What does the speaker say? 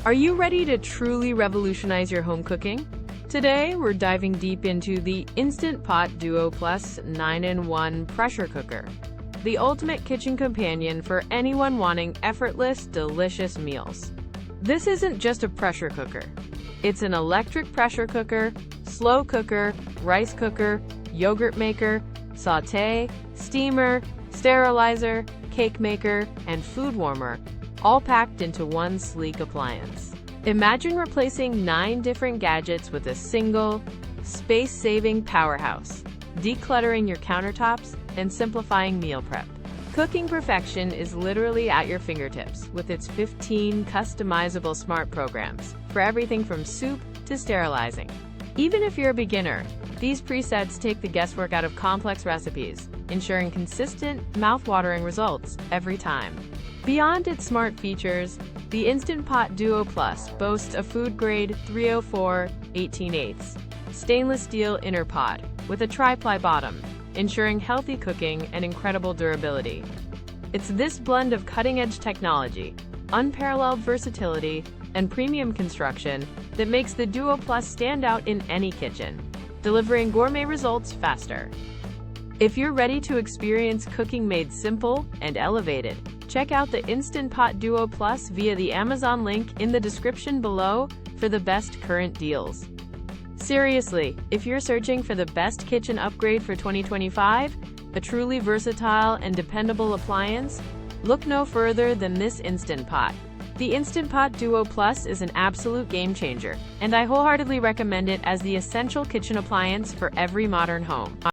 Are you ready to truly revolutionize your home cooking? Today, we're diving deep into the Instant Pot Duo Plus 9-in-1 Pressure Cooker, the ultimate kitchen companion for anyone wanting effortless, delicious meals. This isn't just a pressure cooker. It's an electric pressure cooker, slow cooker, rice cooker, yogurt maker, sauté, steamer, sterilizer, cake maker, and food warmer, all packed into one sleek appliance. Imagine replacing 9 different gadgets with a single, space-saving powerhouse, decluttering your countertops and simplifying meal prep. Cooking perfection is literally at your fingertips with its 15 customizable smart programs for everything from soup to sterilizing. Even if you're a beginner, these presets take the guesswork out of complex recipes, ensuring consistent, mouth-watering results every time. Beyond its smart features, the Instant Pot Duo Plus boasts a food-grade 304 18/8 stainless steel inner pot with a tri-ply bottom, ensuring healthy cooking and incredible durability. It's this blend of cutting-edge technology, unparalleled versatility, and premium construction that makes the Duo Plus stand out in any kitchen, delivering gourmet results faster. If you're ready to experience cooking made simple and elevated, check out the Instant Pot Duo Plus via the Amazon link in the description below for the best current deals. Seriously, if you're searching for the best kitchen upgrade for 2025, a truly versatile and dependable appliance, look no further than this Instant Pot. The Instant Pot Duo Plus is an absolute game changer, and I wholeheartedly recommend it as the essential kitchen appliance for every modern home.